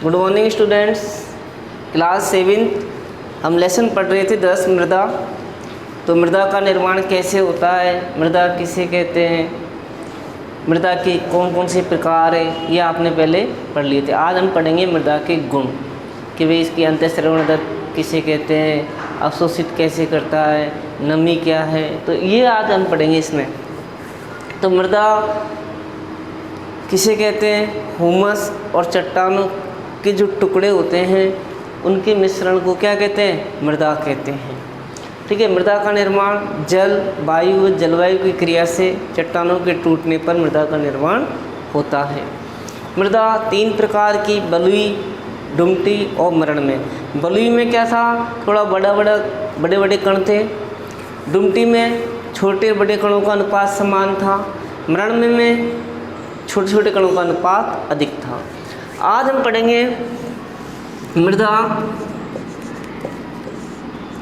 Good morning students. Class 7 हम lesson पढ़ रहे थे 10 मृदा। तो मृदा का निर्माण कैसे होता है, मृदा किसे कहते हैं, मृदा की कौन कौन से प्रकार है, ये आपने पहले पढ़ लिए थे। आज हम पढ़ेंगे मृदा के गुण कि भाई इसकी अंतःस्रवण दर किसे कहते हैं, अवशोषित कैसे करता है, नमी क्या है, तो ये आज हम पढ़ेंगे इसमें। तो मृदा किसे कहते हैं, ह्यूमस और चट्टानों के जो टुकड़े होते हैं उनके मिश्रण को क्या कहते हैं, मृदा कहते हैं। ठीक है। मृदा का निर्माण जल, वायु व जलवायु की क्रिया से चट्टानों के टूटने पर मृदा का निर्माण होता है। मृदा 3 प्रकार की, बलुई, डुमटी और मृण में। बलुई में क्या था, थोड़ा बड़े बड़े कण थे। डुमटी में छोटे बड़े कणों का अनुपात समान था। मृण में छोटे छोटे कणों का अनुपात अधिक था। आज हम पढ़ेंगे मृदा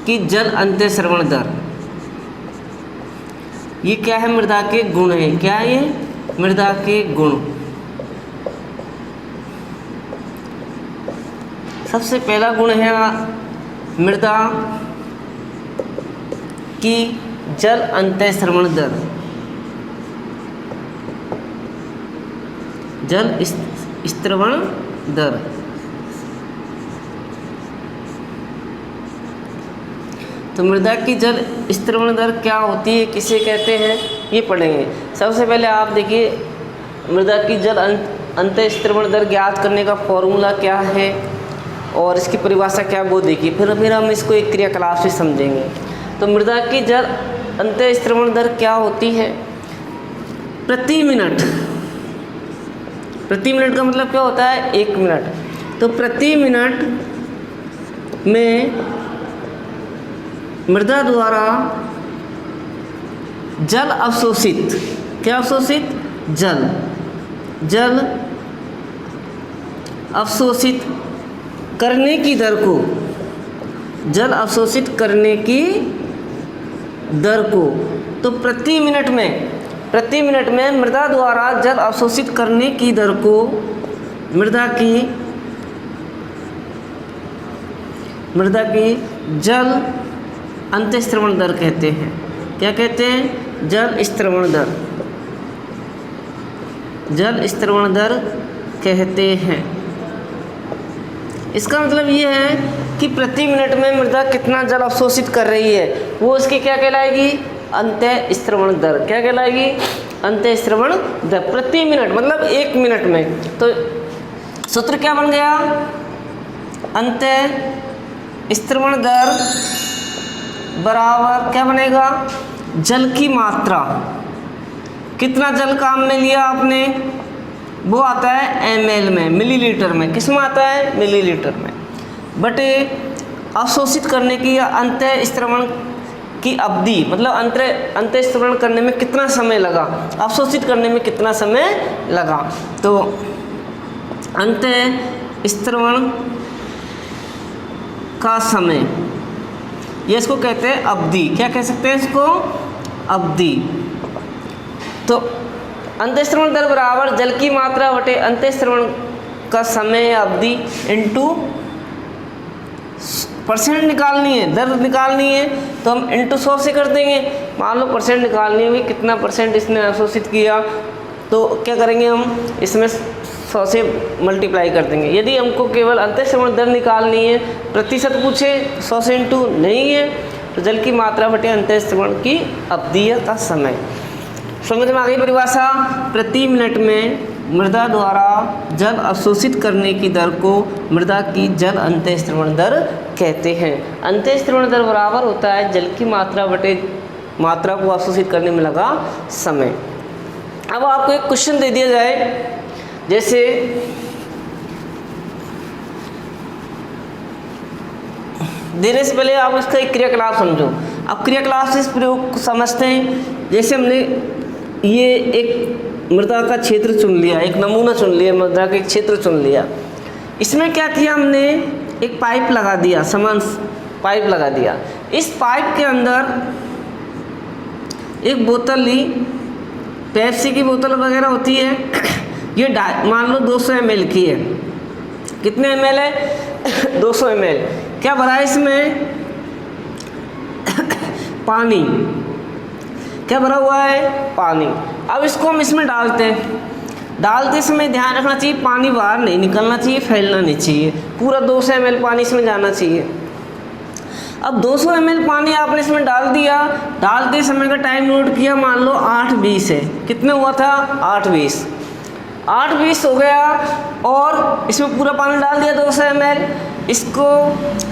की जल अंतःस्रवण दर। ये क्या है, मृदा के गुण है। क्या है ये, मृदा के गुण। सबसे पहला गुण है मृदा की जल अंतःस्रवण दर। जल स्रवण दर। तो मृदा की जल स्रवण दर क्या होती है, किसे कहते हैं, ये पढ़ेंगे। सबसे पहले आप देखिए मृदा की जल अंतःस्रवण दर ज्ञात करने का फॉर्मूला क्या है और इसकी परिभाषा क्या, वो देखिए। फिर हम इसको एक क्रियाकलाप से समझेंगे। तो मृदा की जल अंतःस्रवण दर क्या होती है, प्रति मिनट का मतलब क्या होता है, 1 मिनट। तो प्रति मिनट में मृदा द्वारा जल अवशोषित, क्या अवशोषित, जल अवशोषित करने की दर को, जल अवशोषित करने की दर को, तो प्रति मिनट में मृदा द्वारा जल अवशोषित करने की दर को मृदा की जल अंतःस्रवण दर कहते हैं। क्या कहते हैं, जल स्रवण दर, जल स्रवण दर कहते हैं। इसका मतलब ये है कि प्रति मिनट में मृदा कितना जल अवशोषित कर रही है, वो इसकी क्या कहलाएगी, अंतःस्रवण दर। क्या कहलाएगी, अंतःस्रवण दर। प्रति मिनट मतलब 1 मिनट में। तो सूत्र क्या बन गया, अंतःस्रवण दर बराबर क्या बनेगा, जल की मात्रा। कितना जल काम में लिया आपने, वो आता है ml में, मिलीलीटर में। किस में आता है, मिलीलीटर में, बटे अवशोषित करने की या अंतःस्रवण की अवधि, मतलब अंतःस्रवण करने में कितना समय लगा, अवशोषित करने में कितना समय लगा। तो अंतःस्रवण का समय, ये इसको कहते हैं अवधि। क्या कह सकते हैं इसको, अवधि। तो अंतःस्रवण दर बराबर जल की मात्रा बटे अंतःस्रवण का समय या अवधि इंटू परसेंट निकालनी है, दर निकालनी है, तो हम इंटू 100 से कर देंगे। मान लो परसेंट निकालनी है, कितना परसेंट इसने अवशोषित किया, तो क्या करेंगे हम इसमें 100 से मल्टीप्लाई कर देंगे। यदि हमको केवल अंतःस्रवण दर निकालनी है, प्रतिशत पूछे, 100 से इंटू नहीं है, तो जल की मात्रा बटे अंतःस्रवण की अवधि का समय। समझ में आ गई परिभाषा। प्रति मिनट में मृदा द्वारा जल अवशोषित करने की दर को मृदा की जल अंतःस्रवण दर कहते हैं। अंतःस्रवण दर बराबर होता है जल की मात्रा बटे मात्रा को अवशोषित करने में लगा समय। अब आपको एक क्वेश्चन दे दिया जाए, जैसे देने से पहले आप इसका एक क्रियाकलाप समझो। अब क्रियाकलाप से इस प्रयोग को समझते हैं। जैसे हमने ये एक मृदा का क्षेत्र चुन लिया, एक नमूना चुन लिया, मृदा का एक क्षेत्र चुन लिया। इसमें क्या किया हमने, एक पाइप लगा दिया, समान पाइप लगा दिया। इस पाइप के अंदर एक बोतल ली, पेप्सी की बोतल वगैरह होती है, ये मान लो 200 ml की है, कितने ml है 200 ml। क्या भरा है इसमें पानी, क्या भरा हुआ है पानी। अब इसको हम इसमें डालते हैं, डालते समय ध्यान रखना चाहिए पानी बाहर नहीं निकलना चाहिए, फैलना नहीं चाहिए, पूरा 200 ml पानी इसमें जाना चाहिए। अब 200 ml पानी आपने इसमें डाल दिया, डालते समय का टाइम नोट किया, मान लो 8:20 है, कितने हुआ था 8:20 हो गया, और इसमें पूरा पानी डाल दिया 200 ml। इसको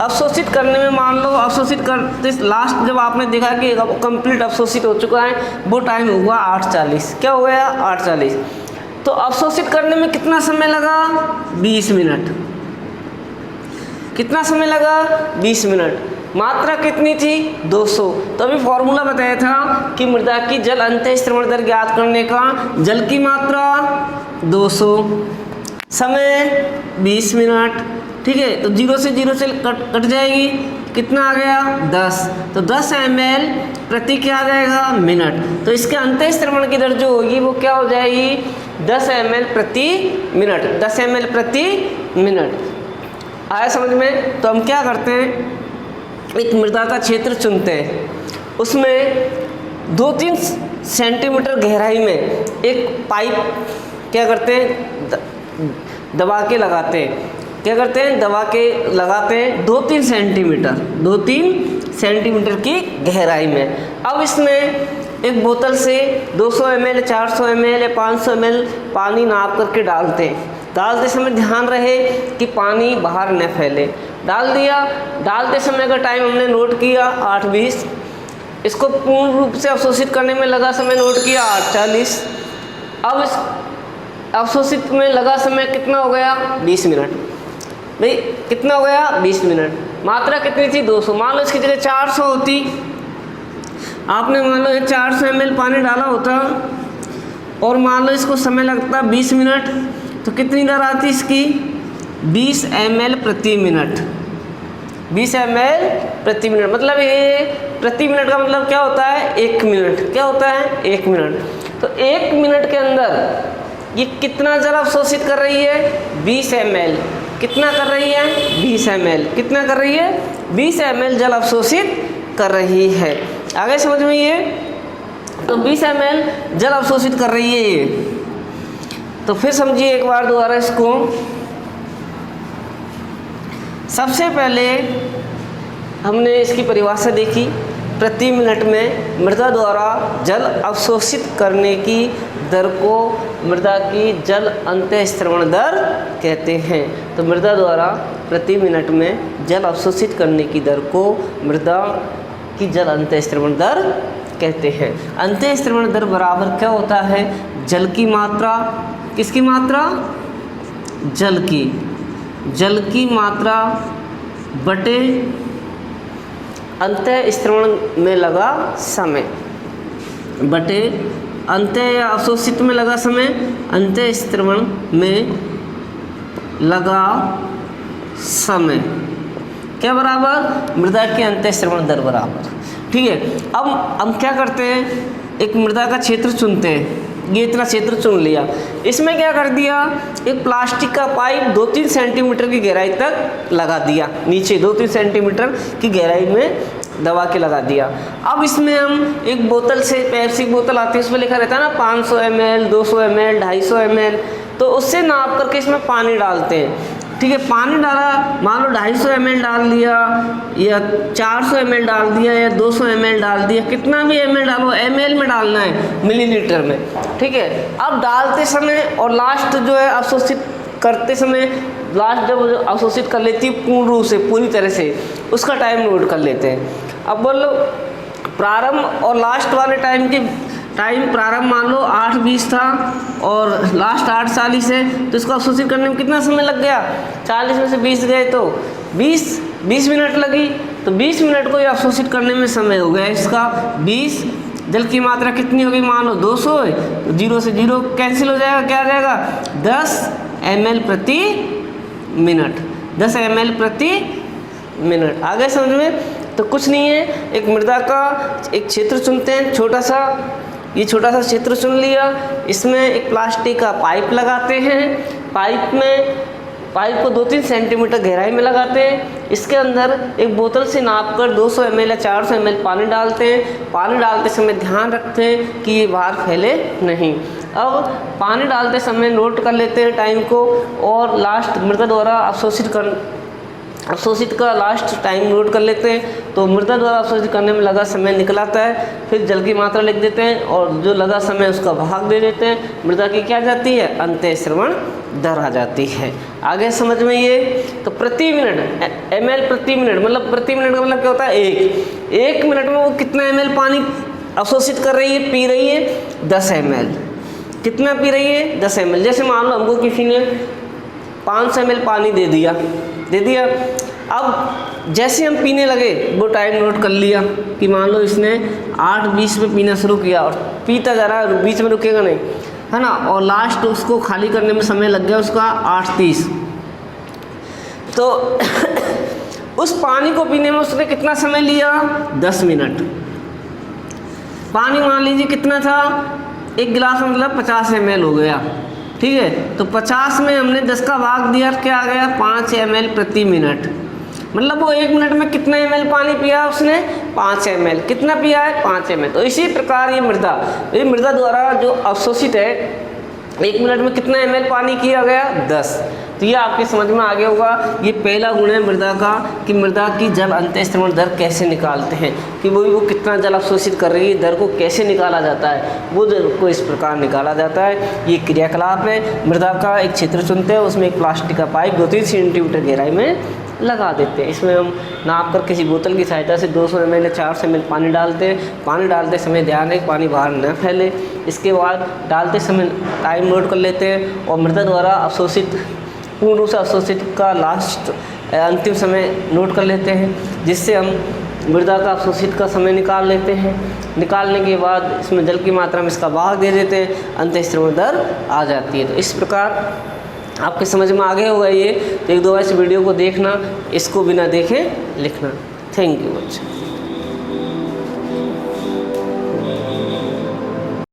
अवशोषित करने में मान लो अवशोषित करते लास्ट जब आपने देखा कि कंप्लीट अवशोषित हो चुका है, वो टाइम हुआ 8:40। क्या हो गया 8:40। तो अवशोषित करने में कितना समय लगा 20 मिनट। कितना समय लगा 20 मिनट। मात्रा कितनी थी 200। तो अभी फॉर्मूला बताया था कि मृदा की जल अंतःस्त्रवण दर ज्ञात करने का, जल की मात्रा 200, समय 20 मिनट, ठीक है। तो 0 से 0 से कट जाएगी, कितना आ गया 10। तो 10 ml प्रति क्या आ जाएगा मिनट। तो इसके अंतःस्त्रवण की दर जो होगी वो क्या हो जाएगी 10 ml प्रति मिनट, 10 ml प्रति मिनट। आया समझ में। तो हम क्या करते हैं, एक मृदा का क्षेत्र चुनते हैं, उसमें 2-3 सेंटीमीटर गहराई में एक पाइप क्या करते हैं दबा के लगाते हैं। क्या करते हैं दबा के लगाते हैं 2-3 सेंटीमीटर की गहराई में। अब इसमें एक बोतल से 200 ml, 400 ml या 500 ml पानी नाप करके डालते हैं। डालते समय ध्यान रहे कि पानी बाहर न फैले। डाल दिया, डालते समय का टाइम हमने नोट किया 8:20। इसको पूर्ण रूप से अवशोषित करने में लगा समय नोट किया 8:40। अब इस अवशोषित में लगा समय कितना हो गया 20 मिनट। भाई कितना हो गया 20 मिनट। मात्रा कितनी थी 200। मान लो इसकी जगह 400 होती, आपने मान लो 400 ml पानी डाला होता और मान लो इसको समय लगता 20 मिनट, तो कितनी दर आती इसकी 20 ml प्रति मिनट। 20 ml प्रति मिनट मतलब ये प्रति मिनट का मतलब क्या होता है 1 मिनट। क्या होता है 1 मिनट। तो 1 मिनट के अंदर ये कितना जल अवशोषित कर रही है 20 ml। कितना कर रही है 20 ml। कितना कर रही है 20 ml जल अवशोषित कर रही है। आगे समझ में ये। तो 20 ml जल अवशोषित कर रही है ये। तो फिर समझिए एक बार दोबारा इसको। सबसे पहले हमने इसकी परिभाषा देखी, प्रति मिनट में मृदा द्वारा जल अवशोषित करने की दर को मृदा की जल अंतःस्त्रवण दर कहते हैं। तो मृदा द्वारा प्रति मिनट में जल अवशोषित करने की दर को मृदा की जल अंतःस्त्रवण दर कहते हैं। अंतःस्त्रवण दर बराबर क्या होता है जल की मात्रा, किसकी मात्रा जल की मात्रा बटे अंतःस्त्रवण में लगा समय, बटे अंतः अवशोषित में लगा समय, अंतःस्त्रवण में लगा समय क्या बराबर मृदा की अंतःस्त्रवण दर बराबर। ठीक है। अब हम क्या करते हैं, एक मृदा का क्षेत्र चुनते हैं। ये इतना क्षेत्र चुन लिया, इसमें क्या कर दिया एक प्लास्टिक का पाइप 2-3 सेंटीमीटर की गहराई तक लगा दिया, नीचे 2-3 सेंटीमीटर की गहराई में दबा के लगा दिया। अब इसमें हम एक बोतल से, पेप्सी की बोतल आती है उसमें लिखा रहता है ना 500 ml, 200 ml, 250 ml, तो उससे नाप करके इसमें पानी डालते हैं। ठीक है। पानी डाला, मान लो 250 ml डाल दिया या 400 ml डाल दिया या 200 ml डाल दिया, कितना भी ml डालो, ml में डालना है मिलीलीटर में। ठीक है। अब डालते समय और लास्ट जो है अवशोषित करते समय, लास्ट जब अवशोषित कर लेती है पूर्ण रूप से पूरी तरह से, उसका टाइम नोट कर लेते हैं। अब बोलो प्रारंभ और लास्ट वाले टाइम की टाइम, प्रारंभ मान लो 8:20 था और लास्ट 8:40 है, तो इसको अवशोषित करने में कितना समय लग गया, 40 में से 20 गए तो 20 मिनट लगी। तो 20 मिनट को ये अवशोषित करने में समय हो गया इसका 20। जल की मात्रा कितनी होगी, मान लो 200 है, तो 0 से 0 कैंसिल हो जाएगा, क्या आ जाएगा 10 ml प्रति मिनट, 10 ml प्रति मिनट। आगे समझ में। तो कुछ नहीं है, एक मृदा का एक क्षेत्र चुनते हैं छोटा सा, ये छोटा सा क्षेत्र चुन लिया, इसमें एक प्लास्टिक का पाइप लगाते हैं, पाइप में पाइप को 2-3 सेंटीमीटर गहराई में लगाते हैं। इसके अंदर एक बोतल से नापकर 200 ml या 400 ml पानी डालते हैं। पानी डालते समय ध्यान रखते हैं कि ये बाहर फैले नहीं। अब पानी डालते समय नोट कर लेते हैं टाइम को, और लास्ट मृदा द्वारा अवशोषित का लास्ट टाइम नोट कर लेते हैं। तो मृदा द्वारा अवशोषित करने में लगा समय निकल आता है। फिर जल की मात्रा लिख देते हैं और जो लगा समय उसका भाग दे देते हैं। मृदा की क्या जाती है, अंतःस्रवण दर आ जाती है। आगे समझ में ये, तो प्रति मिनट ml प्रति मिनट, मतलब प्रति मिनट का मतलब क्या होता है, एक मिनट में वो कितना ml पानी अवशोषित कर रही है, पी रही है 10 ml। कितना पी रही है, 10 ml। जैसे मान लो हमको किसी ने 500 ml पानी दे दिया। अब जैसे हम पीने लगे वो टाइम नोट कर लिया कि मान लो इसने 8:20 में पीना शुरू किया और पीता जा रहा है, बीच में रुकेगा नहीं, है ना। और लास्ट उसको खाली करने में समय लग गया उसका 8:30। तो उस पानी को पीने में उसने कितना समय लिया, 10 मिनट। पानी मान लीजिए कितना था, एक गिलास मतलब 50 ml हो गया, ठीक है। तो 50 में हमने 10 का भाग दिया, क्या आ गया, 5 ml प्रति मिनट। मतलब वो 1 मिनट में कितना ml पानी पिया उसने, 5 ml। कितना पिया है, 5 ml। तो इसी प्रकार ये मृदा द्वारा जो अवशोषित है 1 मिनट में कितना ml पानी किया गया, 10। तो ये आपके समझ में आ गया होगा। ये पहला गुण है मृदा का कि मृदा की जल अंतःस्रवण दर कैसे निकालते हैं, कि वो कितना जल अवशोषित कर रही है, दर को कैसे निकाला जाता है। वो दर को इस प्रकार निकाला जाता है। ये क्रियाकलाप है। मृदा का एक क्षेत्र चुनते हैं, उसमें एक प्लास्टिक का पाइप 2-3 सेंटीमीटर गहराई में लगा देते हैं। इसमें हम नाप कर किसी बोतल की सहायता से 200 ml या 400 ml पानी डालते हैं। पानी डालते समय ध्यान है पानी बाहर न फैले। इसके बाद डालते समय टाइम नोट कर लेते हैं और मृदा द्वारा अवशोषित, पूर्ण रूप से अवशोषित का लास्ट अंतिम समय नोट कर लेते हैं, जिससे हम मृदा का अवशोषित का समय निकाल लेते हैं। निकालने के बाद इसमें जल की मात्रा में इसका भाग दे देते हैं, अंतःस्रवण दर आ जाती है। तो इस प्रकार आपके समझ में आ गया होगा ये। तो 1-2 बार इस वीडियो को देखना, इसको बिना देखे लिखना। थैंक यू बच्चे।